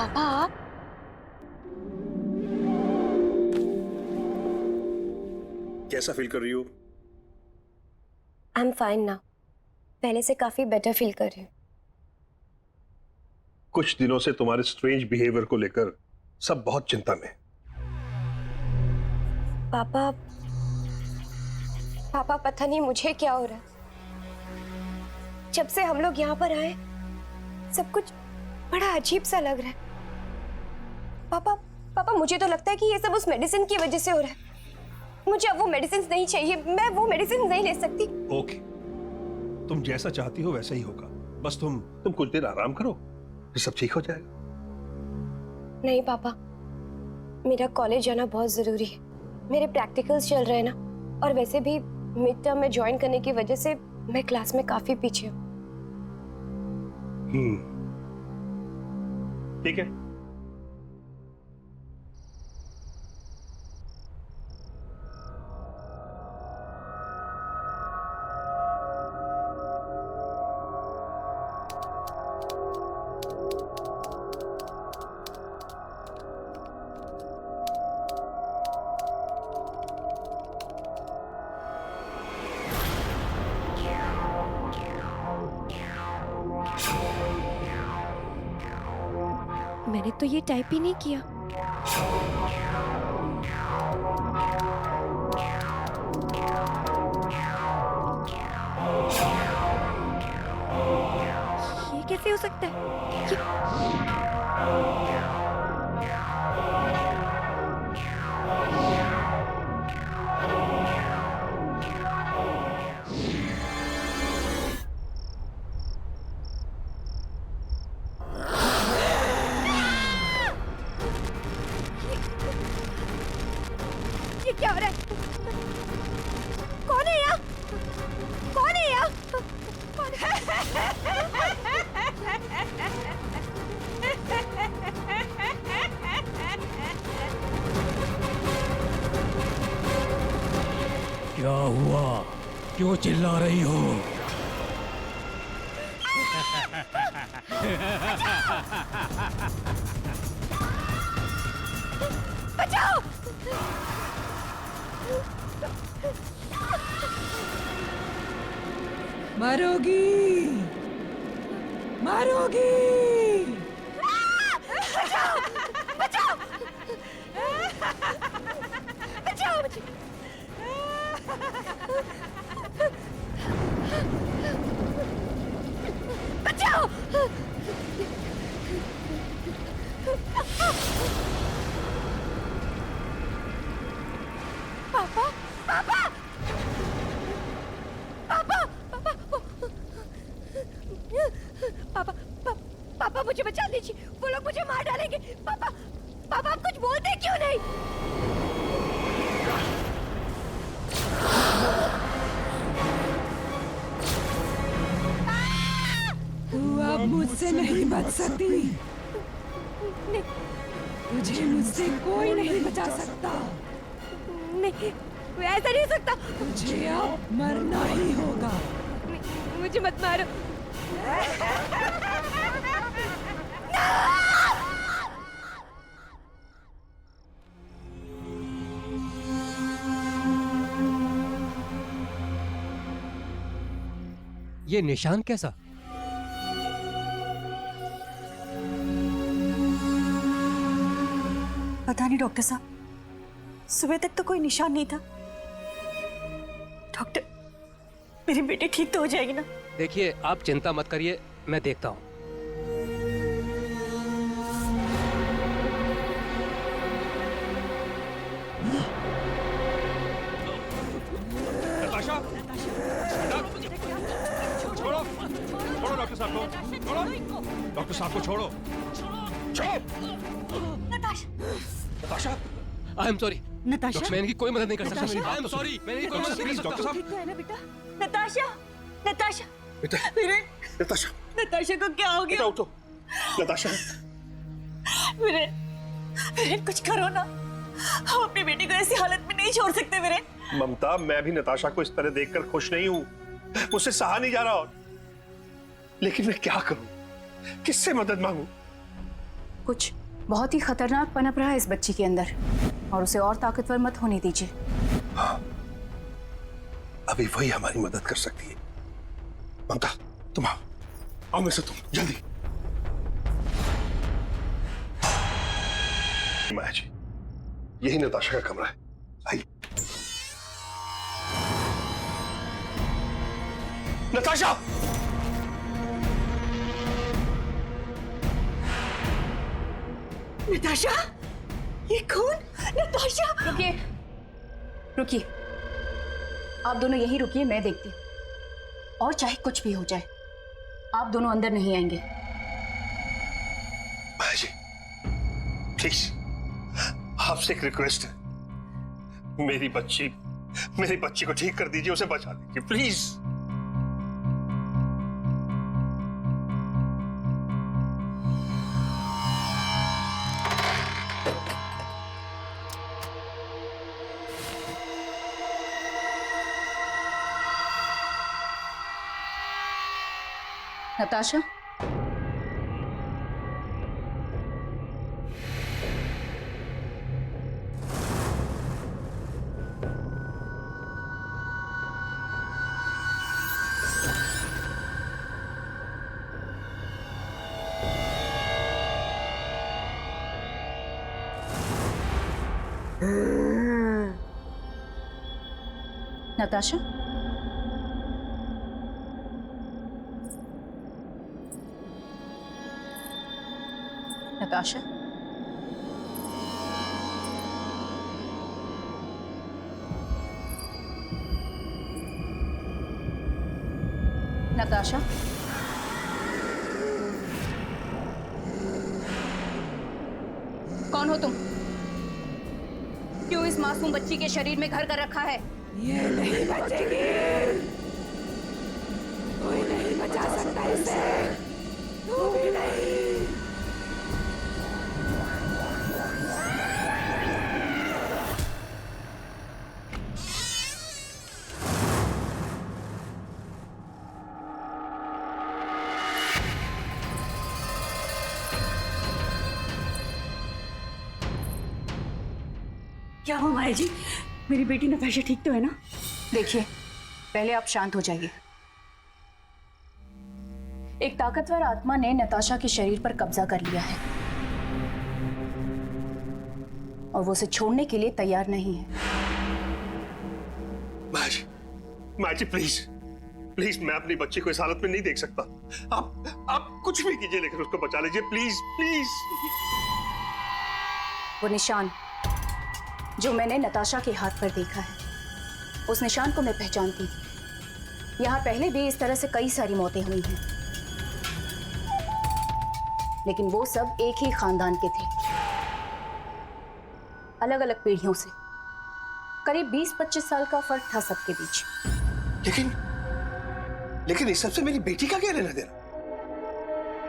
पापा आप? कैसा फील कर रही हो? I am fine now. पहले से काफी बेटर फील कर रही हूँ। कुछ दिनों से तुम्हारे स्ट्रेंज बिहेवियर को लेकर सब बहुत चिंता में। पापा पापा पता नहीं मुझे क्या हो रहा है। जब से हम लोग यहाँ पर आए सब कुछ बड़ा अजीब सा लग रहा है। पापा पापा मुझे तो लगता है कि ये सब उस मेडिसिन की वजह से हो रहा है। मुझे अब वो मेडिसिन नहीं चाहिए। मैं वो मेडिसिन नहीं ले सकती। ओके, तुम जैसा चाहती हो वैसा ही होगा। बस तुम कुछ देर आराम करो, फिर सब ठीक हो जाएगा। नहीं पापा, मेरा कॉलेज जाना बहुत जरूरी है। मेरे प्रैक्टिकल्स चल रहे हैं ना, और वैसे भी मिड टर्म में ज्वाइन करने की वजह से मैं क्लास में काफी पीछे हूँ। ठीक है। मैंने तो ये टाइप ही नहीं किया। ये कैसे हो सकता है? ये क्या हो रहा है? कौन है यहाँ? कौन है यहाँ? क्या हुआ? क्यों चिल्ला रही हो? बचाओ! मारोगी, मारोगी। बचाओ! बचाओ! बचाओ मुझे! बचाओ! पापा! पापा! पापा! पापा! पापा! पापा मुझे बचा लीजिए। वो लोग मुझे मार डालेंगे। पापा! पापा आप कुछ बोलते क्यों नहीं? तू अब मुझसे नहीं बच सकती। नहीं, तुझे मुझसे कोई नहीं बचा सकता। नहीं, ऐसा नहीं हो सकता। तुझे अब मरना ही होगा। मुझे मत मारो। ये निशान कैसा? पता नहीं डॉक्टर साहब, सुबह तक तो कोई निशान नहीं था। डॉक्टर, मेरी बेटी ठीक तो हो जाएगी ना? देखिए, आप चिंता मत करिए, मैं देखता हूँ। नताशा, छोड़ो, छोड़ो डॉक्टर साहब को, छोड़ो, डॉक्टर साहब को छोड़ो, छोड़ो। Natasha, I am sorry. Natasha, मैं इनकी कोई मदद नहीं कर सकता। नताशा? आई एम सॉरी, मैं इनकी कोई मदद नहीं कर सकता। डॉक्टर साहब, ठीक तो है ना बेटा? नताशा, नताशा, बेटा, वीरेन, नताशा, नताशा को क्या हो बेटा गया? उठो। नताशा, वीरेन, वीरेन कुछ करो ना। हम अपनी बेटी को ऐसी हालत में नहीं छोड़ सकते वीरेन। ममता, मैं भी नताशा को इस तरह देखकर खुश नहीं हूँ। मुझसे सहा नहीं जा रहा। और लेकिन मैं क्या करूं? किससे मदद मांगू? कुछ बहुत ही खतरनाक पनप रहा है इस बच्ची के अंदर, और उसे और ताकतवर मत होने दीजिए। हाँ, अभी वही हमारी मदद कर सकती है। ममता, तुम आओ में से, तुम जल्दी। माया जी, यही नताशा का कमरा है, आइए। नताशा! नताशा, ये कौन? नताशा! रुकिए, रुकिए, आप दोनों यहीं रुकिए, मैं देखती हूँ। और चाहे कुछ भी हो जाए, आप दोनों अंदर नहीं आएंगे। माया जी, प्लीज, आपसे एक रिक्वेस्ट है, मेरी बच्ची को ठीक कर दीजिए, उसे बचा दीजिए, प्लीज। नताशा, नताशा, नताशा, नताशा, कौन हो तुम? क्यों इस मासूम बच्ची के शरीर में घर कर रखा है? ये नहीं बचेगी, कोई नहीं बचा सकता इसे, तू भी नहीं। क्या हुआ माया जी? मेरी बेटी नताशा ठीक तो है ना? देखिए, पहले आप शांत हो जाइए। एक ताकतवर आत्मा ने नताशा के शरीर पर कब्जा कर लिया है और वो उसे छोड़ने के लिए तैयार नहीं है। माया जी प्लीज, प्लीज, मैं अपनी बच्ची को इस हालत में नहीं देख सकता। आप कुछ भी कीजिए, लेकिन उसको बचा लीजिए, प्लीज प्लीज। वो निशान जो मैंने नताशा के हाथ पर देखा है, उस निशान को मैं पहचानती हूँ। यहाँ पहले भी इस तरह से कई सारी मौतें हुई हैं, लेकिन वो सब एक ही खानदान के थे, अलग अलग पीढ़ियों से। करीब 20-25 साल का फर्क था सबके बीच। लेकिन इस सबसे मेरी बेटी का क्या लेना देना?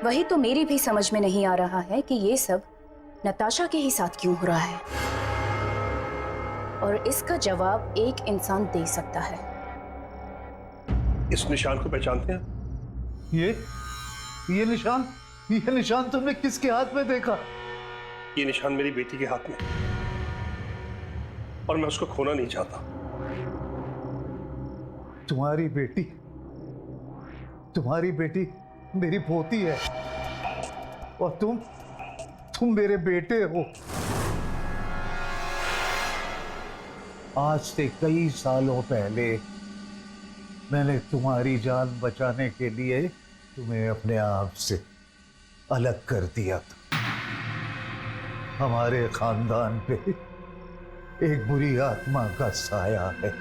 वही तो मेरी भी समझ में नहीं आ रहा है कि ये सब नताशा के ही साथ क्यों हो रहा है, और इसका जवाब एक इंसान दे सकता है। इस निशान को पहचानते हैं? ये निशान तुमने किसके हाथ में देखा? ये निशान मेरी बेटी के हाथ में, और मैं उसको खोना नहीं चाहता। तुम्हारी बेटी मेरी पोती है, और तुम मेरे बेटे हो। आज से कई सालों पहले मैंने तुम्हारी जान बचाने के लिए तुम्हें अपने आप से अलग कर दिया था। हमारे खानदान पे एक बुरी आत्मा का साया है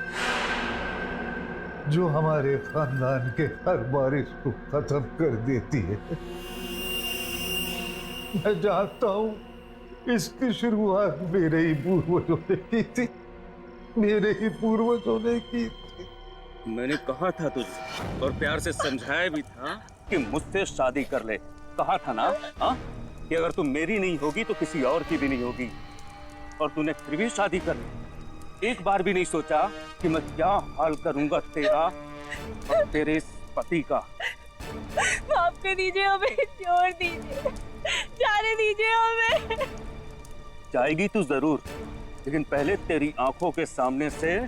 जो हमारे खानदान के हर बारिश को खत्म कर देती है। मैं जानता हूं इसकी शुरुआत मेरे ही पूर्वजों ने की थी, मैंने कहा था तुझे, और प्यार से समझाया भी था कि मुझसे शादी कर ले। कहा था ना कि अगर तुम मेरी नहीं होगी तो किसी और की भी नहीं होगी, और तूने फिर भी शादी कर ली। एक बार भी नहीं सोचा कि मैं क्या हाल करूंगा तेरा और तेरे इस पति का। माफ कर दीजिए, हमें छोड़ दीजिए। जाने दीजिए हमें। जाएगी तू जरूर, लेकिन पहले तेरी आंखों के सामने से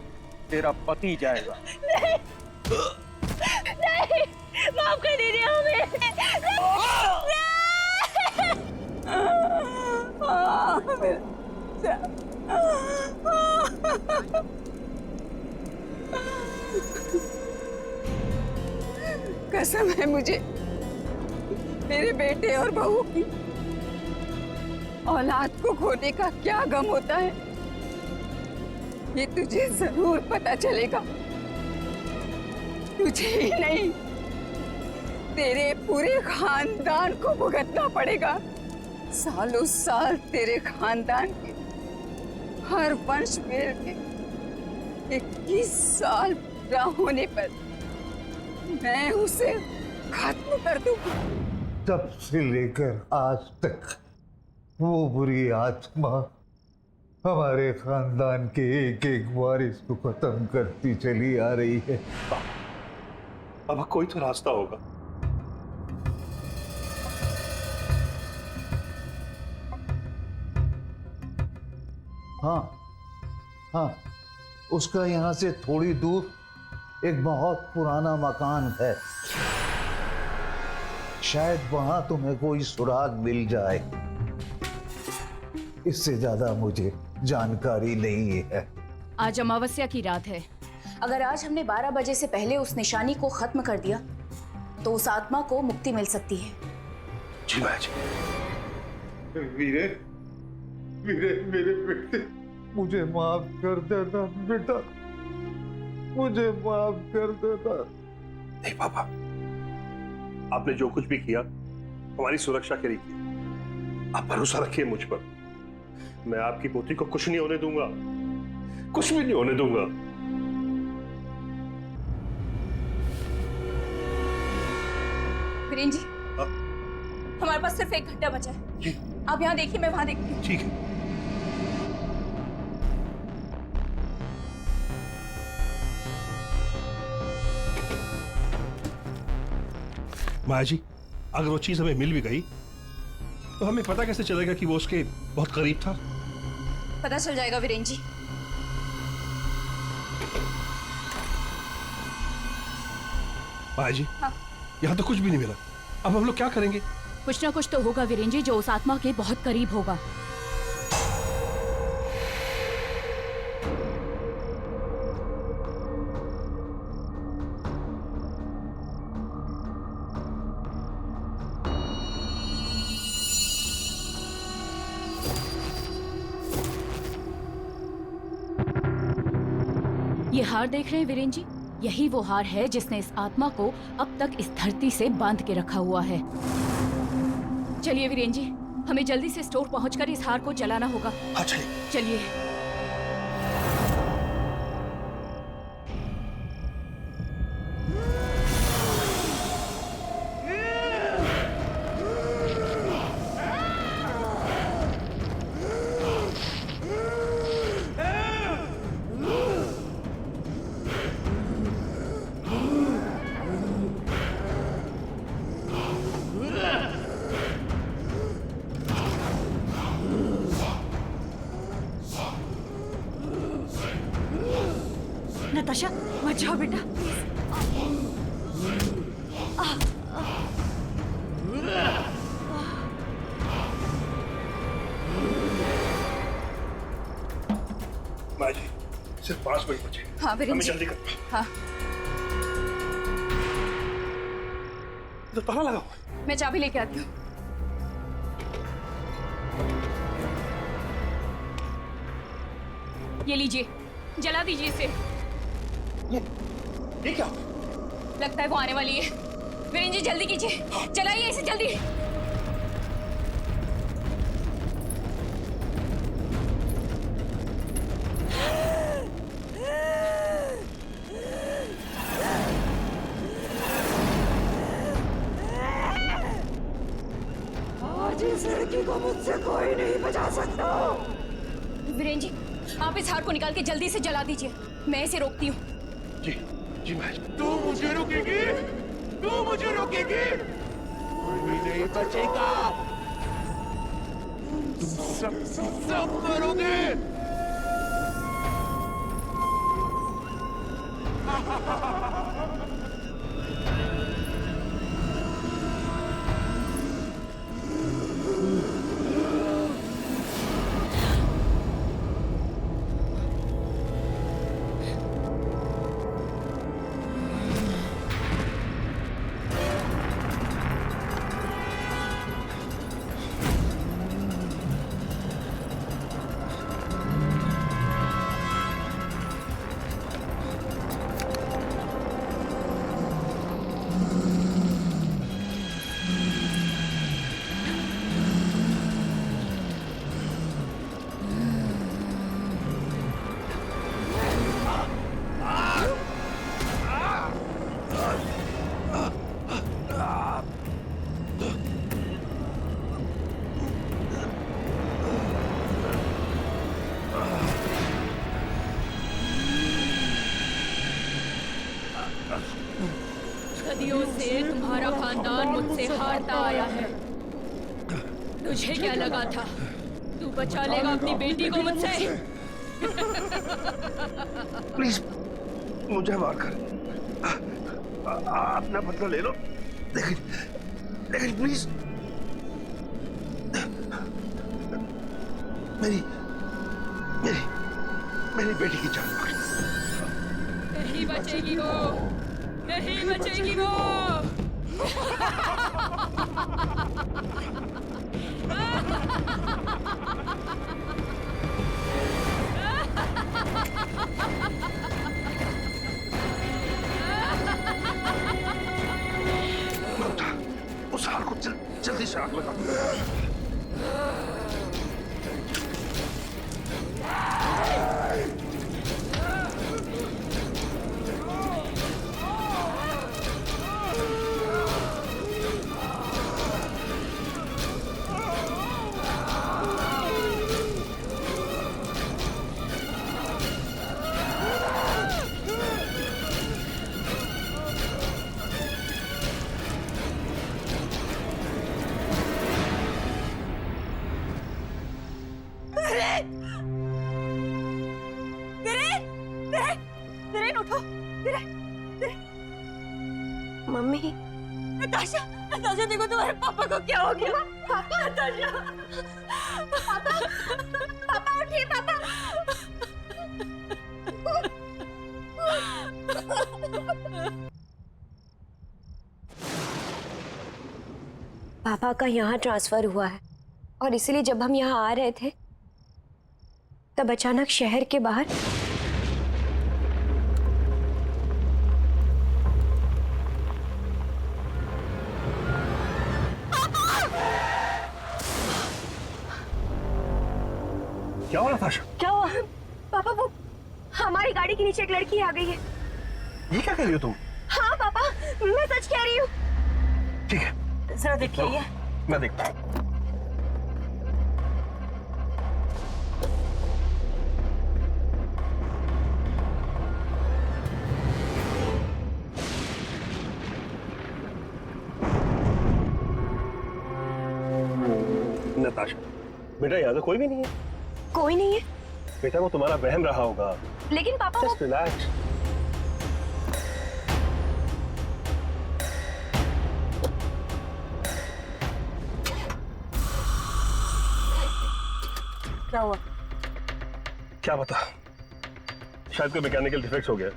तेरा पति जाएगा। नहीं, माफ कर दीजिए हमें। कसम है मुझे मेरे बेटे और बहू की। औलाद को खोने का क्या गम होता है ये तुझे जरूर पता चलेगा। तुझे ही नहीं, तेरे पूरे खानदान को भुगतना पड़ेगा। सालों साल तेरे खानदान के हर वंश वेल के 21 साल पूरा होने पर मैं उसे खत्म कर दूंगा। तब से लेकर आज तक वो बुरी आत्मा हमारे खानदान के एक एक वारिस को खत्म करती चली आ रही है। अब कोई तो रास्ता होगा। हाँ हाँ, उसका यहाँ से थोड़ी दूर एक बहुत पुराना मकान है। शायद वहां तुम्हें कोई सुराग मिल जाए। इससे ज्यादा मुझे जानकारी नहीं है। आज अमावस्या की रात है। अगर आज हमने 12 बजे से पहले उस निशानी को खत्म कर दिया तो उस आत्मा को मुक्ति मिल सकती है। जी माँ जी। वीरे, वीरे मेरे बेटे, मुझे माफ कर देना बेटा, मुझे माफ कर देना। नहीं पापा, आपने जो कुछ भी किया हमारी सुरक्षा के लिए किया। आप भरोसा रखिए मुझ पर। मैं आपकी पोती को कुछ नहीं होने दूंगा, कुछ भी नहीं होने दूंगा। वीरेन जी, हमारे पास सिर्फ एक घंटा बचा है। जी। आप यहाँ देखिए, मैं वहां देखती हूँ। ठीक है। माया जी, अगर वो चीज हमें मिल भी गई तो हमें पता कैसे चलेगा कि वो उसके बहुत करीब था? पता चल जाएगा वीरेन जी। माया जी, हाँ। यहाँ तो कुछ भी नहीं मिला। अब हम लोग क्या करेंगे? कुछ ना कुछ तो होगा वीरेन जी, जो उस आत्मा के बहुत करीब होगा। ये हार देख रहे हैं वीरेन जी? यही वो हार है जिसने इस आत्मा को अब तक इस धरती से बांध के रखा हुआ है। चलिए वीरेन जी, हमें जल्दी से स्टोर पहुंचकर इस हार को जलाना होगा। हाँ चलिए। चलिए। नताशा, मत जाओ बेटा। माया जी, सिर्फ 5 मिनट बचे। हाँ वीरेन हमें जी। जल्दी करना। हाँ, तो ताला लगा हुआ है। मैं चाबी लेके आती हूँ। ये लीजिए, जला दीजिए इसे। ये क्या? लगता है वो आने वाली है। वीरेन जी जल्दी कीजिए, जलाइए इसे जल्दी। आज इस लड़की को मुझसे कोई नहीं बचा सकता। वीरेन जी, आप इस हार को निकाल के जल्दी से जला दीजिए। मैं इसे रोकती हूँ। जी जी माया जी। तू मुझे रोकेगी? तू मुझे रोकेगी? कोई नहीं बचेगा। सब मरोगे। सदियों से तुम्हारा खानदान मुझसे हारता आया है। तुझे क्या लगा था तू बचा लेगा अपनी बेटी को मुझसे? प्लीज मुझे मार कर अपना बदला ले लो, लेकिन प्लीज मेरी मेरी मेरी बेटी की जान पकड़। नहीं बचेगी वो, नहीं बचेगी वो। उस हार को जल्दी से आग लगा। मम्मी, नताशा, नताशा देखो तुम्हारे पापा को क्या हो गया? नताशा, पापा उठिए पापा। पापा का यहाँ ट्रांसफर हुआ है और इसीलिए जब हम यहाँ आ रहे थे तब अचानक शहर के बाहर क्या हुआ नताशा? क्या हुआ? पापा वो हमारी गाड़ी के नीचे एक लड़की आ गई है। ये क्या कह रही हो तुम? हाँ पापा, मैं सच कह रही हूँ। ठीक है, जरा देखिए ये। मैं देखता हूँ। नताशा, बेटा यहाँ तो कोई भी नहीं है। कोई नहीं है? बेटा वो तुम्हारा वहम रहा होगा। लेकिन पापा वो जस्ट रिलैक्स। क्या हुआ? क्या पता, शायद कोई मैकेनिकल डिफेक्ट हो गया।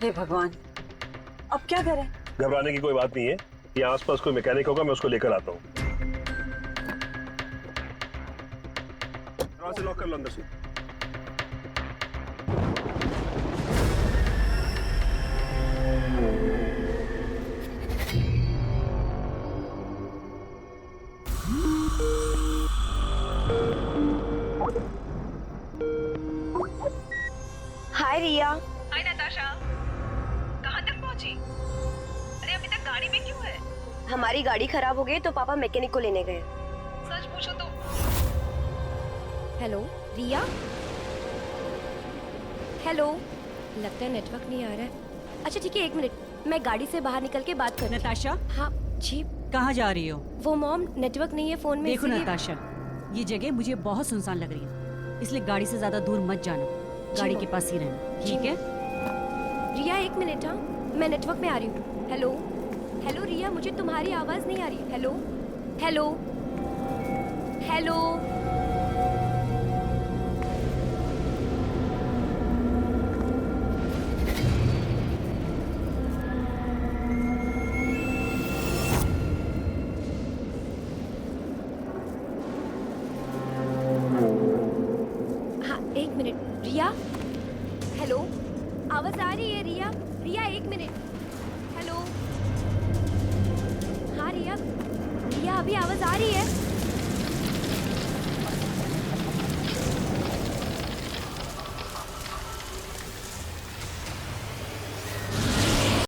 हे भगवान, अब क्या करें? घबराने की कोई बात नहीं है, ये आसपास कोई मैकेनिक होगा, मैं उसको लेकर आता हूँ। दरवाजे लॉक कर लो अंदर से। हाय रिया। हाय नताशा, कहाँ तक पहुंची? अरे अभी तक गाड़ी में क्यों है? हमारी गाड़ी खराब हो गई तो पापा मैकेनिक को लेने गए। सच पूछो तो। हेलो रिया। हेलो, लगता है नेटवर्क नहीं आ रहा है। अच्छा ठीक है, 1 मिनट, मैं गाड़ी से बाहर निकल के बात करती हूँ। नताशा, हाँ जी। कहाँ जा रही हो? वो मॉम, नेटवर्क नहीं है फोन में। देखो इसीलिए- नताशा, ये जगह मुझे बहुत सुनसान लग रही है, इसलिए गाड़ी से ज्यादा दूर मत जाना, गाड़ी के पास ही रहना, ठीक है? रिया एक मिनट, हाँ मैं नेटवर्क में आ रही हूँ। हेलो हेलो रिया, मुझे तुम्हारी आवाज नहीं आ रही। Hello hello hello. हाँ एक मिनट रिया। हेलो आवाज आ रही है रिया? रिया एक मिनट। हेलो हाँ रिया, रिया अभी आवाज आ रही है?